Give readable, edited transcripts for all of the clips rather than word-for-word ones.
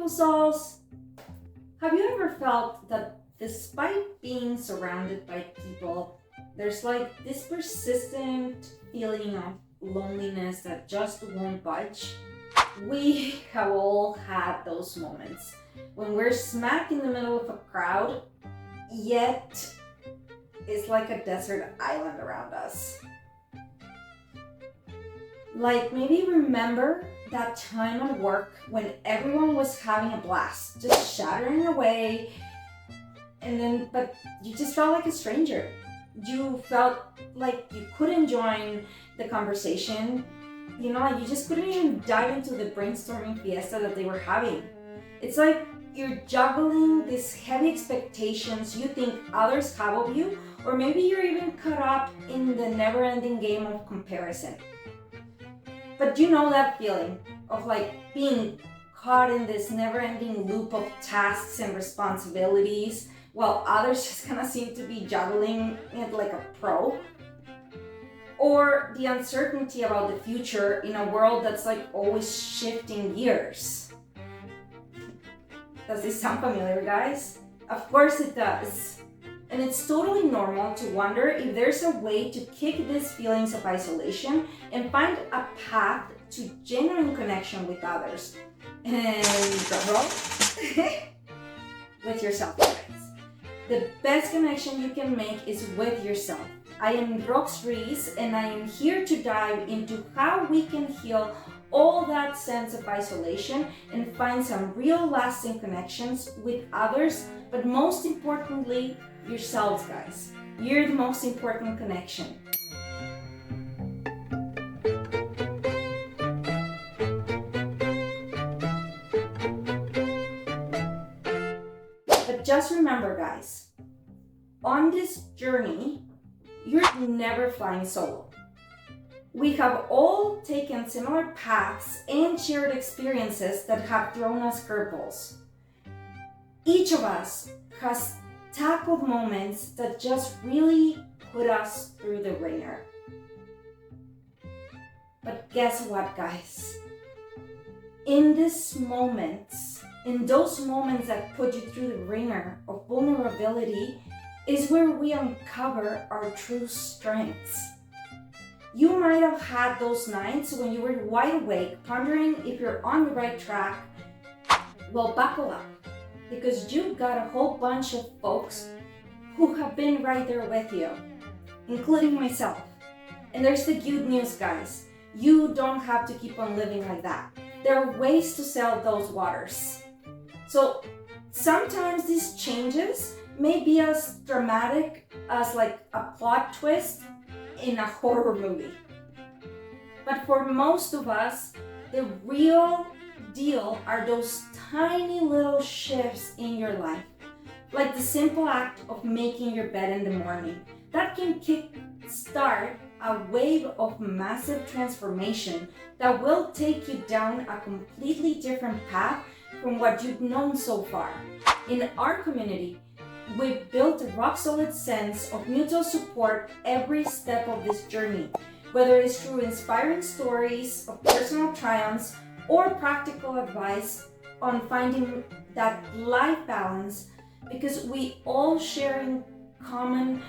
beautiful souls. Have you ever felt that despite being surrounded by people, there's like this persistent feeling of loneliness that just won't budge? We have all had those moments when we're smack in the middle of a crowd, yet it's like a desert island around us. Like maybe remember that time at work when everyone was having a blast, just shattering away, but you just felt like a stranger. You felt like you couldn't join the conversation. Like you just couldn't even dive into the brainstorming fiesta that they were having. It's like you're juggling these heavy expectations you think others have of you, or maybe you're even caught up in the never-ending game of comparison. But you know that feeling of like being caught in this never-ending loop of tasks and responsibilities while others just kind of seem to be juggling it like a pro? Or the uncertainty about the future in a world that's like always shifting gears. Does this sound familiar, guys? Of course it does. And it's totally normal to wonder if there's a way to kick these feelings of isolation and find a path to genuine connection with others. And with yourself, guys. The best connection you can make is with yourself. I am Rox Reese, and I am here to dive into how we can heal all that sense of isolation and find some real lasting connections with others, but most importantly, yourselves, guys. You're the most important connection. But just remember, guys, on this journey, you're never flying solo. We have all taken similar paths and shared experiences that have thrown us curveballs. Each of us has tackled moments that just really put us through the ringer. But guess what, guys? In those moments that put you through the ringer of vulnerability is where we uncover our true strengths. You might have had those nights when you were wide awake, pondering if you're on the right track. Well, buckle up, because you've got a whole bunch of folks who have been right there with you, including myself. And there's the good news, guys. You don't have to keep on living like that. There are ways to sail those waters. So sometimes these changes may be as dramatic as like a plot twist in a horror movie. But for most of us, the real deal are those tiny little shifts in your life, like the simple act of making your bed in the morning. That can kickstart a wave of massive transformation that will take you down a completely different path from what you've known so far. In our community, we've built a rock-solid sense of mutual support every step of this journey, whether it's through inspiring stories of personal triumphs or practical advice on finding that life balance, because we all share in common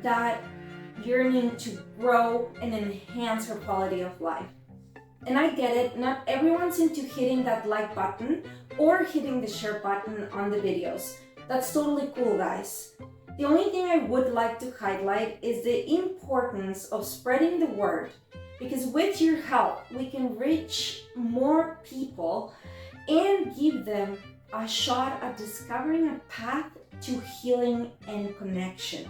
that yearning to grow and enhance our quality of life. And I get it, not everyone's into hitting that like button or hitting the share button on the videos. That's totally cool, guys. The only thing I would like to highlight is the importance of spreading the word, because with your help, we can reach more people and give them a shot at discovering a path to healing and connection.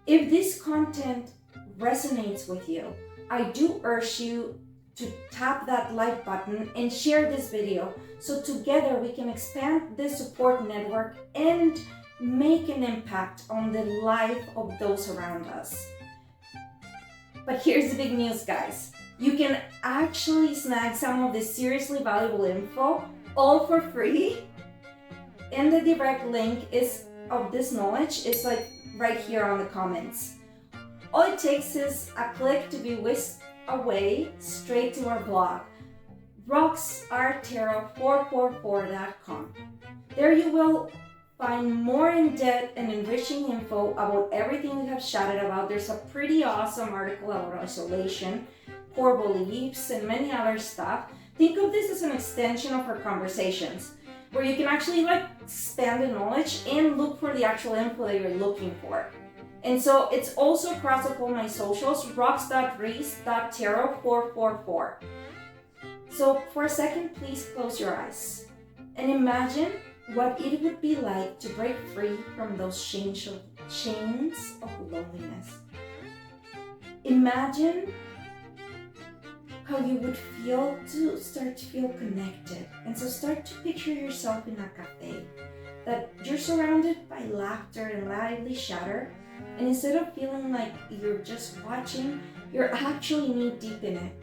If this content resonates with you, I do urge you to tap that like button and share this video so together we can expand this support network and make an impact on the life of those around us. But here's the big news, guys. You can actually snag some of this seriously valuable info all for free. And the direct link of this knowledge is like right here on the comments. All it takes is a click to be whisked away straight to our blog. rocksartarot444.com. There you will find more in-depth and enriching info about everything we have chatted about. There's a pretty awesome article about isolation, core beliefs, and many other stuff. Think of this as an extension of our conversations, where you can actually expand the knowledge and look for the actual info that you're looking for. And so it's also across all my socials, rocks.reese.tarot444. So for a second, please close your eyes and imagine what it would be like to break free from those chains of loneliness. Imagine how you would feel to start to feel connected. And so start to picture yourself in a cafe, that you're surrounded by laughter and lively chatter. And instead of feeling like you're just watching, you're actually knee deep in it.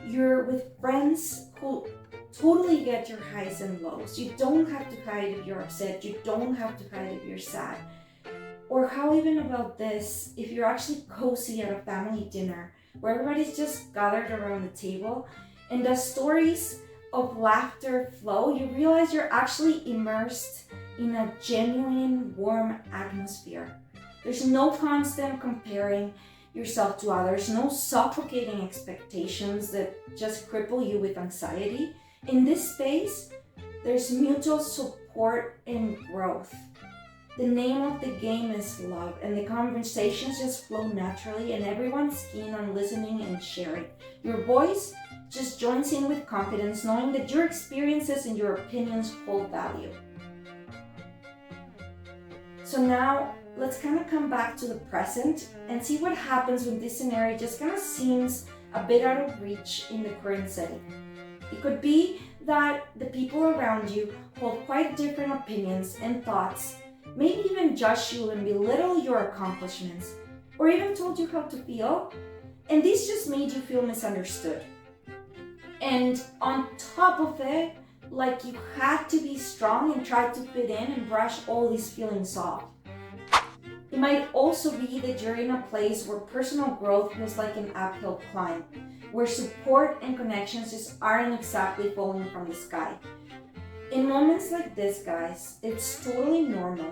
You're with friends who totally get your highs and lows. You don't have to hide if you're upset. You don't have to hide if you're sad. Or how even about this, if you're actually cozy at a family dinner where everybody's just gathered around the table and the stories of laughter flow, you realize you're actually immersed in a genuine, warm atmosphere. There's no constant comparing yourself to others, no suffocating expectations that just cripple you with anxiety. In this space, there's mutual support and growth. The name of the game is love, and the conversations just flow naturally, and everyone's keen on listening and sharing. Your voice just joins in with confidence, knowing that your experiences and your opinions hold value. So now, let's kind of come back to the present and see what happens when this scenario just kind of seems a bit out of reach in the current setting. It could be that the people around you hold quite different opinions and thoughts, maybe even judge you and belittle your accomplishments, or even told you how to feel, and this just made you feel misunderstood. And on top of it, like you had to be strong and try to fit in and brush all these feelings off. It might also be that you're in a place where personal growth feels like an uphill climb, where support and connections just aren't exactly falling from the sky. In moments like this, guys, it's totally normal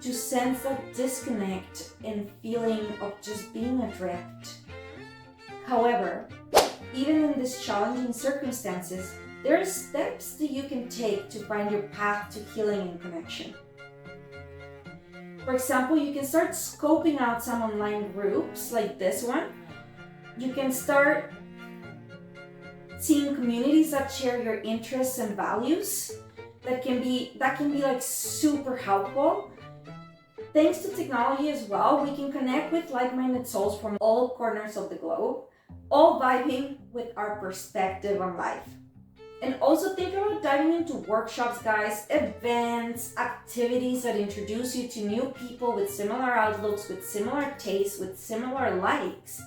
to sense that disconnect and feeling of just being adrift. However, even in these challenging circumstances, there are steps that you can take to find your path to healing and connection. For example, you can start scoping out some online groups like this one. You can start seeing communities that share your interests and values. That can be like super helpful. Thanks to technology as well, we can connect with like-minded souls from all corners of the globe, all vibing with our perspective on life. And also think about diving into workshops, guys, events, activities that introduce you to new people with similar outlooks, with similar tastes, with similar likes.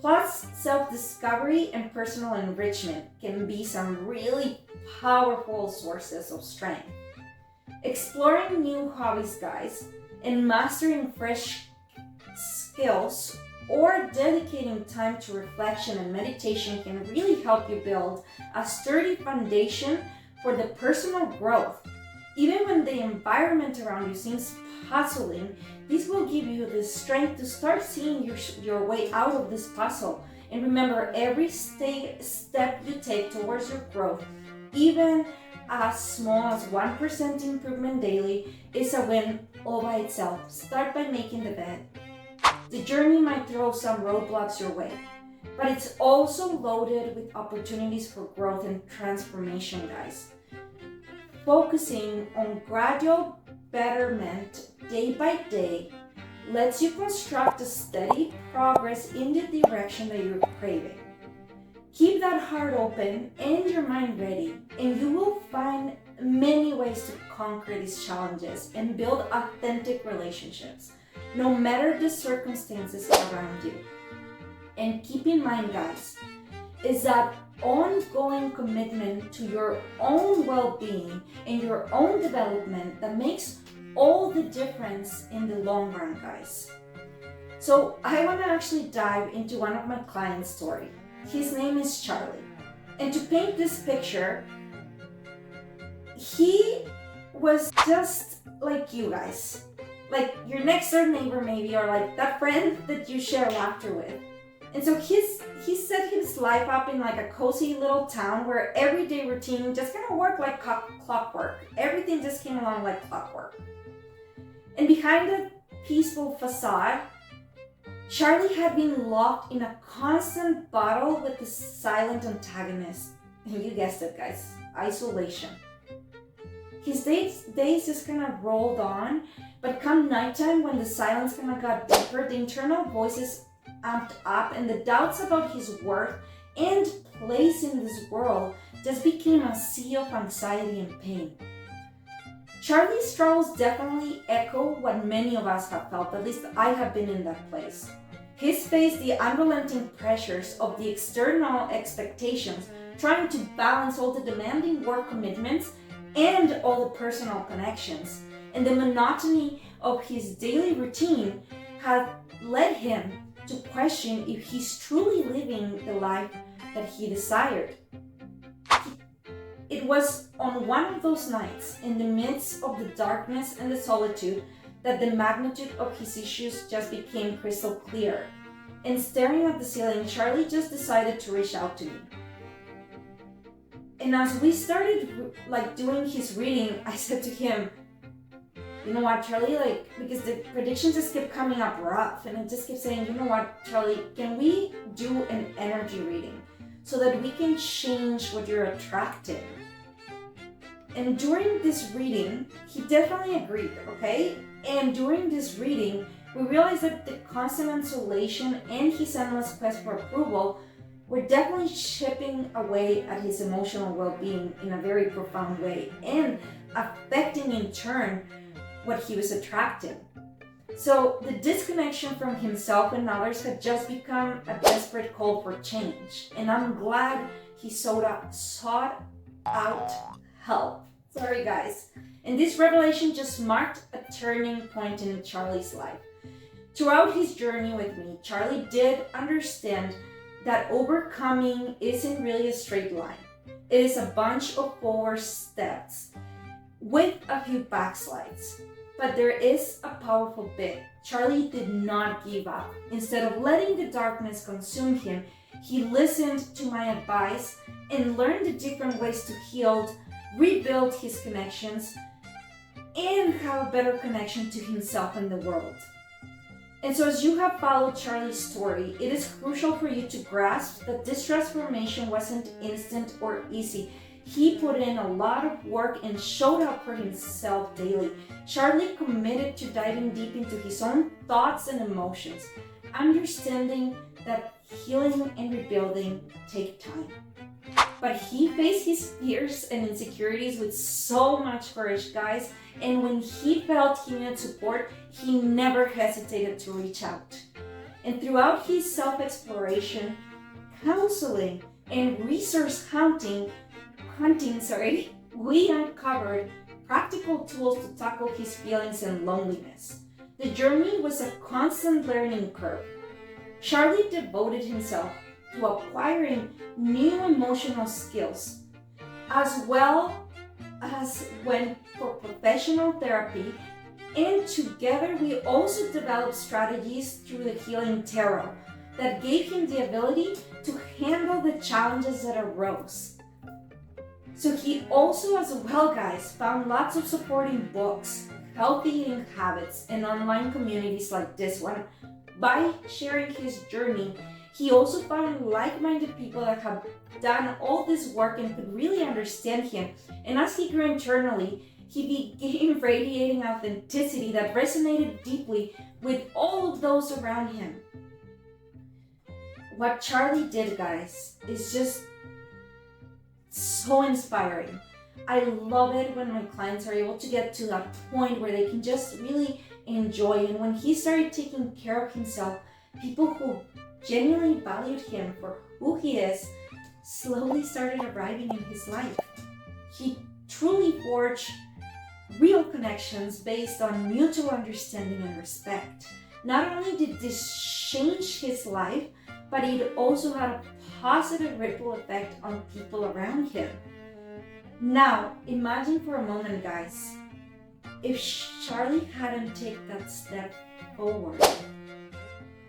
Plus, self-discovery and personal enrichment can be some really powerful sources of strength. Exploring new hobbies, guys, and mastering fresh skills or dedicating time to reflection and meditation can really help you build a sturdy foundation for the personal growth. Even when the environment around you seems puzzling, this will give you the strength to start seeing your way out of this puzzle. And remember, every step you take towards your growth, even as small as 1% improvement daily, is a win all by itself. Start by making the bed. The journey might throw some roadblocks your way, but it's also loaded with opportunities for growth and transformation, guys. Focusing on gradual betterment day by day lets you construct a steady progress in the direction that you're craving. Keep that heart open and your mind ready, and you will find many ways to conquer these challenges and build authentic relationships, no matter the circumstances around you. And keep in mind, guys, is that ongoing commitment to your own well-being and your own development that makes all the difference in the long run, guys. So I want to actually dive into one of my clients' story. His name is Charlie. And to paint this picture, he was just like you guys. Like your next door neighbor maybe, or like that friend that you share laughter with. And so he set his life up in like a cozy little town where everyday routine just kind of worked like clockwork. Everything just came along like clockwork. And behind the peaceful facade, Charlie had been locked in a constant battle with the silent antagonist. And you guessed it, guys, isolation. His days just kind of rolled on, but come nighttime when the silence kind of got deeper, the internal voices amped up and the doubts about his worth and place in this world just became a sea of anxiety and pain. Charlie's struggles definitely echo what many of us have felt, at least I have been in that place. He's faced the unrelenting pressures of the external expectations, trying to balance all the demanding work commitments and all the personal connections. And the monotony of his daily routine had led him to question if he's truly living the life that he desired. It was on one of those nights, in the midst of the darkness and the solitude, that the magnitude of his issues just became crystal clear. And staring at the ceiling, Charlie just decided to reach out to me. And as we started doing his reading, I said to him, you know what, Charlie, because the predictions just kept coming up rough, and it just kept saying, you know what, Charlie, can we do an energy reading so that we can change what you're attracting? And during this reading, he definitely agreed, okay? And during this reading, we realized that the constant isolation and his endless quest for approval were definitely chipping away at his emotional well-being in a very profound way and affecting in turn what he was attracting. So the disconnection from himself and others had just become a desperate call for change. And I'm glad he sought out help. Sorry guys. And this revelation just marked a turning point in Charlie's life. Throughout his journey with me, Charlie did understand that overcoming isn't really a straight line. It is a bunch of forward steps with a few backslides. But there is a powerful bit. Charlie did not give up. Instead of letting the darkness consume him, he listened to my advice and learned the different ways to heal, rebuild his connections, and have a better connection to himself and the world. And so as you have followed Charlie's story, it is crucial for you to grasp that this transformation wasn't instant or easy. He put in a lot of work and showed up for himself daily. Charlie committed to diving deep into his own thoughts and emotions, understanding that healing and rebuilding take time. But he faced his fears and insecurities with so much courage, guys. And when he felt he needed support, he never hesitated to reach out. And throughout his self-exploration, counseling, and resource hunting, we uncovered practical tools to tackle his feelings and loneliness. The journey was a constant learning curve. Charlie devoted himself to acquiring new emotional skills, as well as went for professional therapy, and together we also developed strategies through the Healing Tarot that gave him the ability to handle the challenges that arose. So he also, as well, guys, found lots of supporting books, healthy eating habits, and online communities like this one. By sharing his journey, he also found like-minded people that have done all this work and could really understand him. And as he grew internally, he began radiating authenticity that resonated deeply with all of those around him. What Charlie did, guys, is just so inspiring. I love it when my clients are able to get to that point where they can just really enjoy. And when he started taking care of himself, people who genuinely valued him for who he is slowly started arriving in his life. He truly forged real connections based on mutual understanding and respect. Not only did this change his life, but it also had a positive ripple effect on people around him. Now, imagine for a moment, guys, if Charlie hadn't taken that step forward,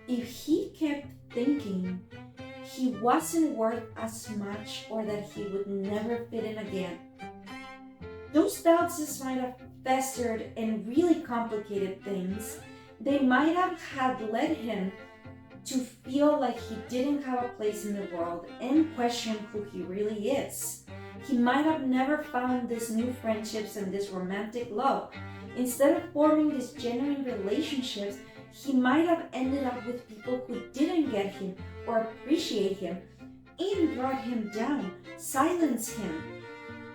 if he kept thinking he wasn't worth as much or that he would never fit in again, those doubts just might have festered and really complicated things. They might have had led him to feel like he didn't have a place in the world and question who he really is. He might have never found these new friendships and this romantic love. Instead of forming these genuine relationships, he might have ended up with people who didn't get him or appreciate him and brought him down, silenced him.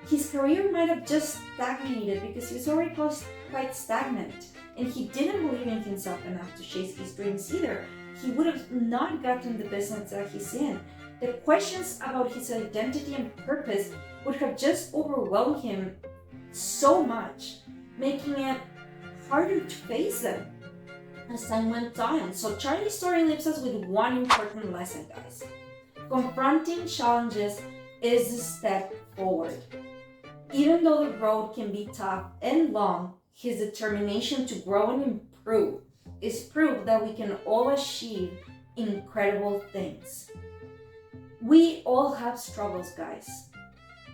His career might have just stagnated because he was already quite stagnant, and he didn't believe in himself enough to chase his dreams either. He would have not gotten the business that he's in. The questions about his identity and purpose would have just overwhelmed him so much, making it harder to face them as time went on. So Charlie's story leaves us with one important lesson, guys. Confronting challenges is a step forward. Even though the road can be tough and long, his determination to grow and improve is proof that we can all achieve incredible things. We all have struggles, guys.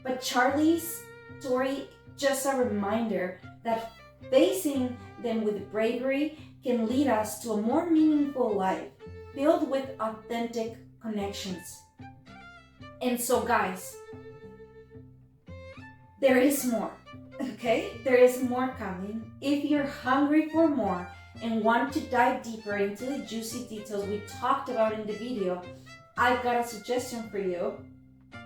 But Charlie's story just a reminder that facing them with bravery can lead us to a more meaningful life filled with authentic connections. And so, guys, there is more, okay? There is more coming. If you're hungry for more and want to dive deeper into the juicy details we talked about in the video, I've got a suggestion for you.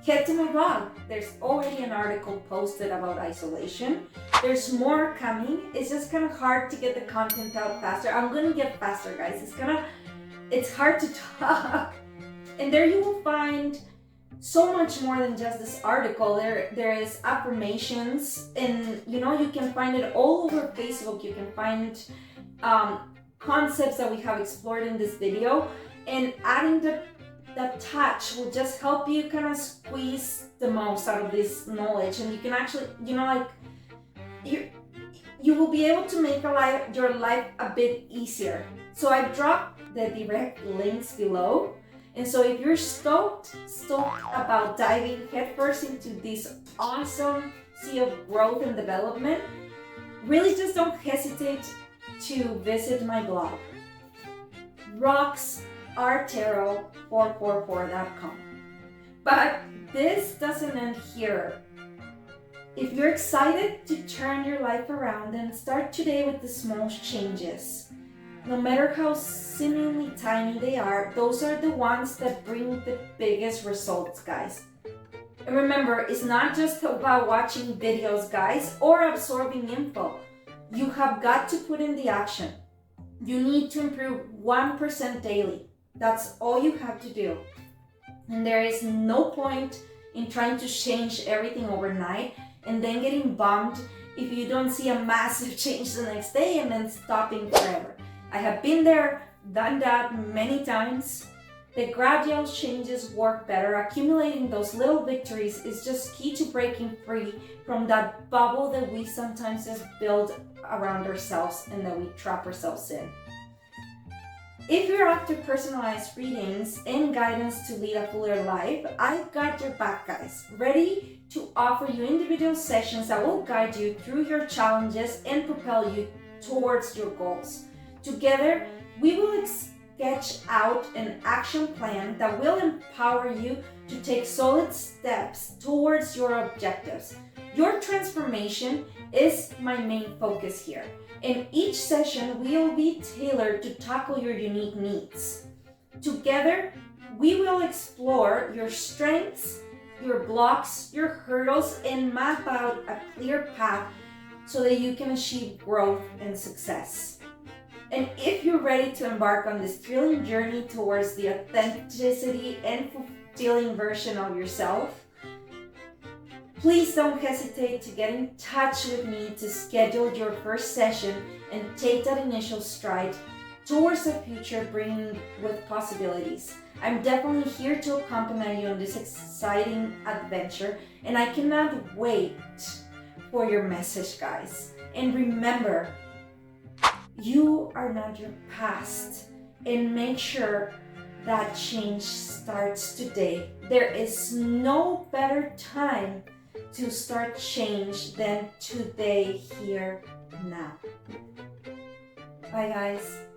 Head to my blog. There's already an article posted about isolation. There's more coming. It's just kind of hard to get the content out faster. I'm gonna get faster, guys. It's hard to talk. And there you will find so much more than just this article. There is affirmations, and you can find it all over Facebook. You can find concepts that we have explored in this video, and adding that touch will just help you kind of squeeze the most out of this knowledge, and you can actually, you will be able to make your life a bit easier. So I dropped the direct links below. And so if you're stoked about diving headfirst into this awesome sea of growth and development, really just don't hesitate to visit my blog, rocksartarot444.com. But this doesn't end here. If you're excited to turn your life around, then start today with the small changes. No matter how seemingly tiny they are, those are the ones that bring the biggest results, guys. And remember, it's not just about watching videos, guys, or absorbing info. You have got to put in the action. You need to improve 1% daily. That's all you have to do. And there is no point in trying to change everything overnight and then getting bummed if you don't see a massive change the next day and then stopping forever. I have been there, done that many times. The gradual changes work better. Accumulating those little victories is just key to breaking free from that bubble that we sometimes just build around ourselves and that we trap ourselves in. If you're after personalized readings and guidance to lead a fuller life, I've got your back, guys, ready to offer you individual sessions that will guide you through your challenges and propel you towards your goals. Together, we will sketch out an action plan that will empower you to take solid steps towards your objectives. Your transformation is my main focus here. In each session, will be tailored to tackle your unique needs. Together, we will explore your strengths, your blocks, your hurdles, and map out a clear path so that you can achieve growth and success. And if you're ready to embark on this thrilling journey towards the authenticity and fulfilling version of yourself, please don't hesitate to get in touch with me to schedule your first session and take that initial stride towards a future bringing with possibilities. I'm definitely here to accompany you on this exciting adventure, and I cannot wait for your message, guys. And remember, you are not your past, and make sure that change starts today. There is no better time to start change than today, here, now. Bye, guys.